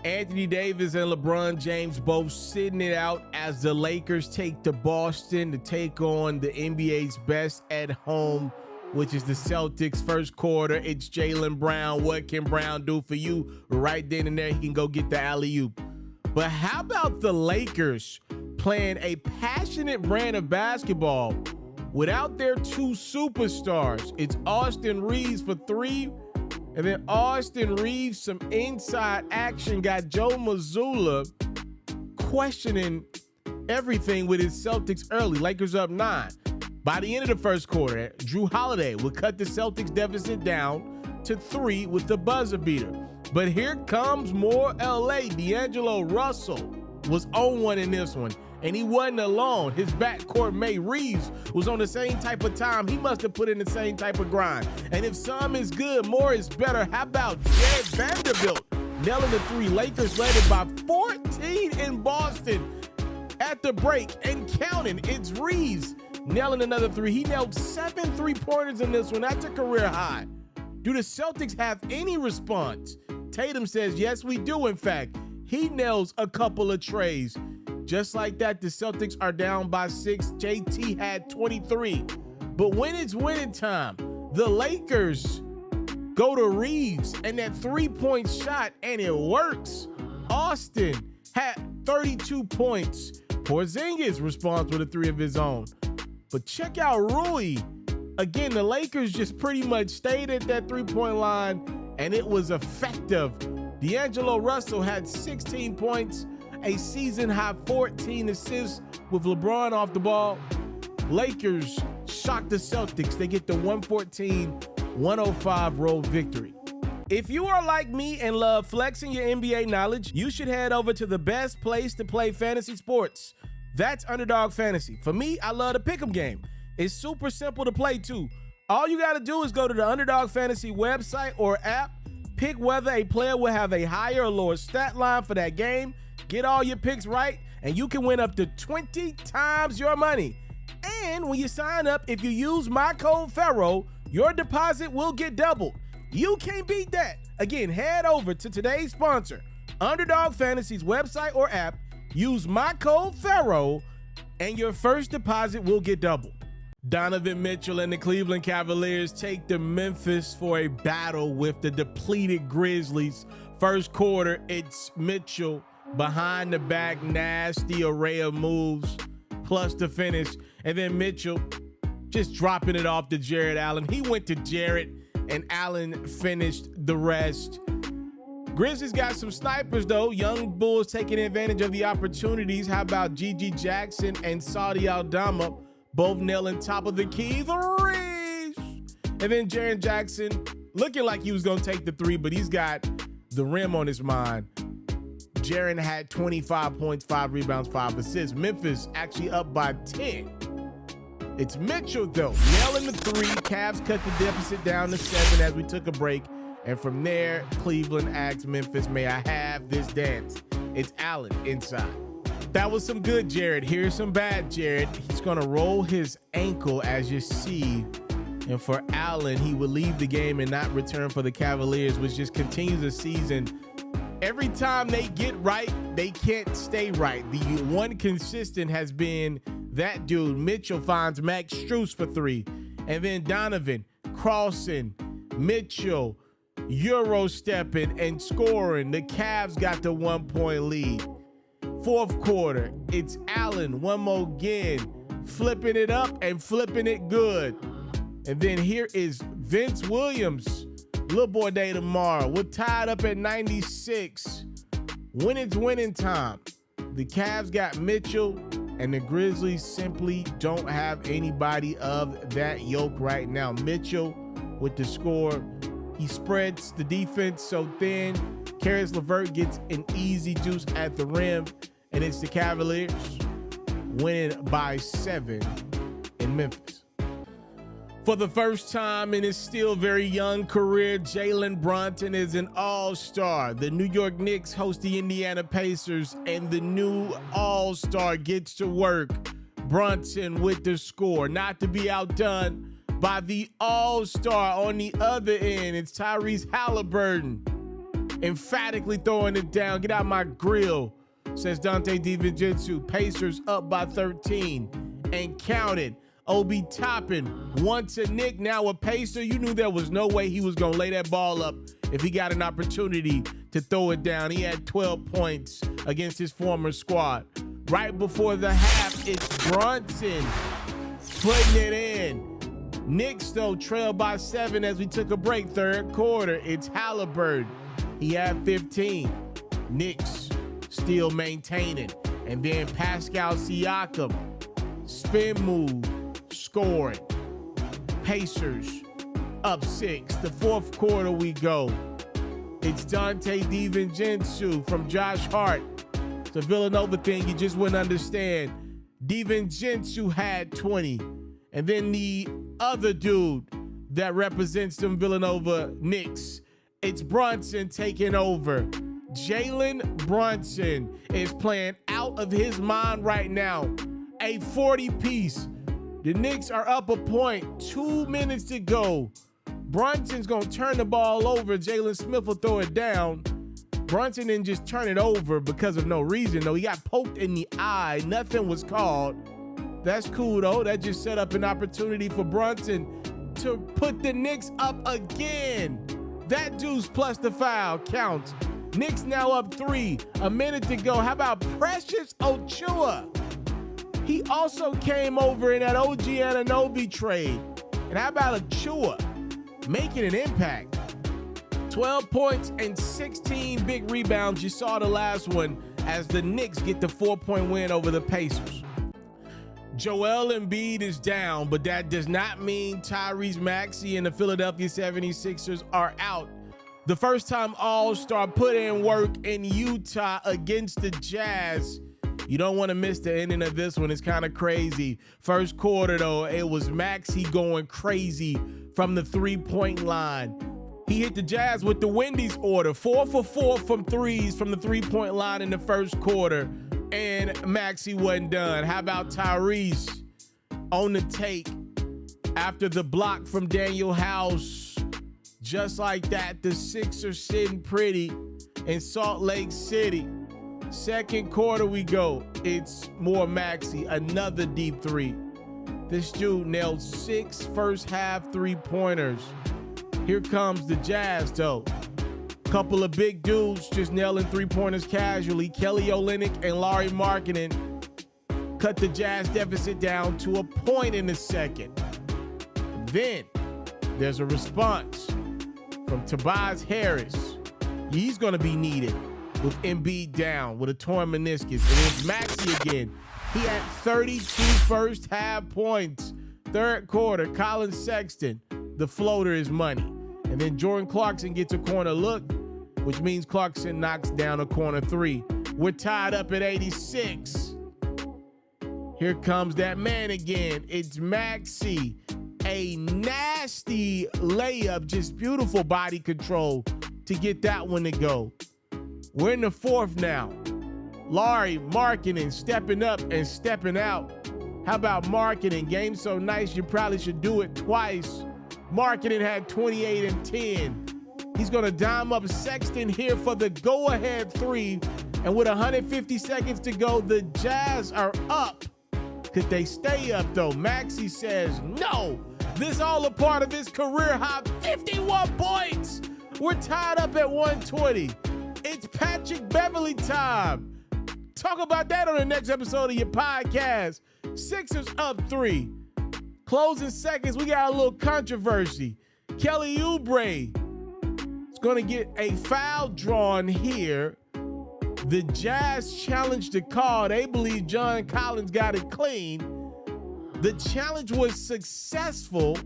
Anthony Davis and LeBron James both sitting it out as the Lakers take to Boston to take on the NBA's best at home, which is the Celtics. First quarter, it's Jaylen Brown. What can Brown do for you? Right then and there, he can go get the alley-oop. But how about the Lakers playing a passionate brand of basketball without their two superstars? It's Austin Reaves for three. And then Austin Reaves, some inside action, got Joe Mazzulla questioning everything with his Celtics early. Lakers up 9. By the end of the first quarter, Drew Holiday would cut the Celtics deficit down to 3 with the buzzer beater. But here comes more LA. D'Angelo Russell was on one in this one, and he wasn't alone. His backcourt mate Reaves was on the same type of time. He must have put in the same type of grind. And if some is good, more is better. How about Jared Vanderbilt nailing the 3? Lakers led it by 14 in Boston at the break and counting. It's Reaves nailing another 3. He nailed 7 3-pointers in this one. That's a career high. Do the Celtics have any response? Tatum says, yes, we do, in fact. He nails a couple of trays. Just like that, the Celtics are down by 6. JT had 23. But when it's winning time, the Lakers go to Reaves and that 3-point shot, and it works. Austin had 32 points. Porzingis responds with a 3 of his own. But check out Rui. Again, the Lakers just pretty much stayed at that 3-point line, and it was effective. D'Angelo Russell had 16 points, a season-high 14 assists with LeBron off the ball. Lakers shock the Celtics. They get the 114-105 road victory. If you are like me and love flexing your NBA knowledge, you should head over to the best place to play fantasy sports. That's Underdog Fantasy. For me, I love the pick'em game. It's super simple to play too. All you got to do is go to the Underdog Fantasy website or app, pick whether a player will have a higher or lower stat line for that game, get all your picks right, and you can win up to 20 times your money. And when you sign up, if you use my code Pharaoh, your deposit will get doubled. You can't beat that. Again, head over to today's sponsor, Underdog Fantasy's website or app, use my code Pharaoh, and your first deposit will get doubled. Donovan Mitchell and the Cleveland Cavaliers take to Memphis for a battle with the depleted Grizzlies. First quarter, it's Mitchell behind the back, nasty array of moves, plus the finish. And then Mitchell just dropping it off to Jared Allen. He went to Jared, and Allen finished the rest. Grizzlies got some snipers, though. Young Bulls taking advantage of the opportunities. How about Gigi Jackson and Saudi Aldama both nailing top of the key threes? And then Jaren Jackson looking like he was going to take the 3, but he's got the rim on his mind. Jaren had 25 points, 5 rebounds, 5 assists. Memphis actually up by 10. It's Mitchell, though, nailing the 3. Cavs cut the deficit down to 7 as we took a break. And from there, Cleveland asked Memphis, may I have this dance? It's Allen inside. That was some good Jared. Here's some bad Jared. He's going to roll his ankle, as you see. And for Allen, he would leave the game and not return for the Cavaliers, which just continues the season. Every time they get right, they can't stay right. The one consistent has been that dude. Mitchell finds Max Strus for 3. And then Donovan crossing, Mitchell Euro stepping and scoring. The Cavs got the 1-point lead. Fourth quarter, it's Allen one more again, flipping it up and flipping it good. And then here is Vince Williams, little boy day tomorrow. We're tied up at 96. When it's winning time, the Cavs got Mitchell, and the Grizzlies simply don't have anybody of that yoke right now. Mitchell with the score. He spreads the defense so thin. Caris LeVert gets an easy juice at the rim, and it's the Cavaliers winning by 7 in Memphis. For the first time in his still very young career, Jalen Brunson is an all-star. The New York Knicks host the Indiana Pacers, and the new all-star gets to work. Brunson with the score, not to be outdone by the all-star on the other end. It's Tyrese Halliburton. emphatically throwing it down. Get out my grill, says Donte DiVincenzo. Pacers up by 13 and counted. Obi Toppin, once a Knick, now a Pacer. You knew there was no way he was going to lay that ball up if he got an opportunity to throw it down. He had 12 points against his former squad. Right before the half, it's Brunson putting it in. Knicks, though, trailed by 7 as we took a break. Third quarter, it's Halliburton. He had 15. Knicks still maintaining. And then Pascal Siakam, spin move, scoring. Pacers up 6. The fourth quarter we go. It's Donte DiVincenzo from Josh Hart. It's a Villanova thing you just wouldn't understand. DiVincenzo had 20. And then the other dude that represents them Villanova Knicks, it's Brunson taking over. Jalen Brunson is playing out of his mind right now. A 40-piece. The Knicks are up a point. 2 minutes to go. Brunson's going to turn the ball over. Jalen Smith will throw it down. Brunson didn't just turn it over because of no reason, though. He got poked in the eye. Nothing was called. That's cool, though. That just set up an opportunity for Brunson to put the Knicks up again. That deuce plus the foul counts. Knicks now up 3. A minute to go. How about Precious Achiuwa? He also came over in that OG Anunoby trade. And how about Achiuwa making an impact? 12 points and 16 big rebounds. You saw the last one as the Knicks get the 4-point win over the Pacers. Joel Embiid is down, but that does not mean Tyrese Maxey and the Philadelphia 76ers are out. The first time All-Star put in work in Utah against the Jazz. You don't want to miss the ending of this one. It's kind of crazy. First quarter, though, it was Maxey going crazy from the three-point line. He hit the Jazz with the Wendy's order. 4 for 4 from threes from the three-point line in the first quarter. And Maxey wasn't done. How about Tyrese on the take after the block from Daniel House? Just like that, the Sixers sitting pretty in Salt Lake City. Second quarter we go. It's more Maxey, another deep three. This dude nailed 6 first half three-pointers. Here comes the Jazz, though. Couple of big dudes just nailing three-pointers casually. Kelly Olynyk and Lauri Markkanen cut the Jazz deficit down to a point in the second. Then there's a response from Tobias Harris. He's going to be needed with Embiid down with a torn meniscus. And it's Maxey again. He had 32 first half points. Third quarter, Colin Sexton, the floater is money. And then Jordan Clarkson gets a corner look, which means Clarkson knocks down a corner 3. We're tied up at 86. Here comes that man again. It's Maxey. A nasty layup, just beautiful body control to get that one to go. We're in the fourth now. Lauri Markkanen stepping up and stepping out. How about Markkanen? Game so nice you probably should do it twice. Markkanen had 28 and 10. He's going to dime up Sexton here for the go-ahead 3. And with 150 seconds to go, the Jazz are up. Could they stay up, though? Maxey says no. This all a part of his career-high 51 points. We're tied up at 120. It's Patrick Beverley time. Talk about that on the next episode of your podcast. Sixers up 3. Closing seconds, we got a little controversy. Kelly Oubre is going to get a foul drawn here. The Jazz challenged the call. They believe John Collins got it clean. The challenge was successful.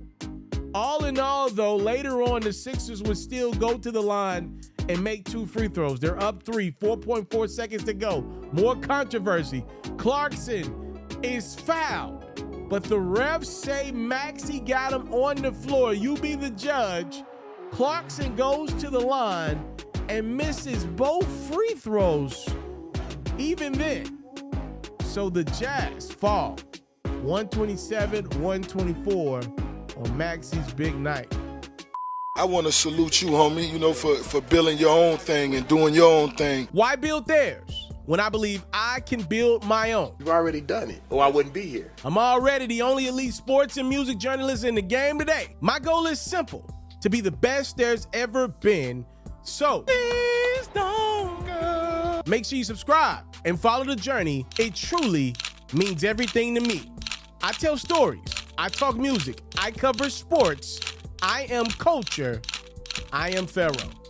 All in all, though, later on, the Sixers would still go to the line and make 2 free throws. They're up 3, 4.4 seconds to go. More controversy. Clarkson is fouled. But the refs say Maxey got him on the floor. You be the judge. Clarkson goes to the line and misses both free throws. Even then. So the Jazz fall 127-124 on Maxey's big night. I want to salute you, homie, you know, for building your own thing and doing your own thing. Why build theirs when I believe I can build my own? You've already done it, or I wouldn't be here. I'm already the only elite sports and music journalist in the game today. My goal is simple, to be the best there's ever been. So, please don't go. Make sure you subscribe and follow the journey. It truly means everything to me. I tell stories, I talk music, I cover sports, I am culture, I am Pharaoh.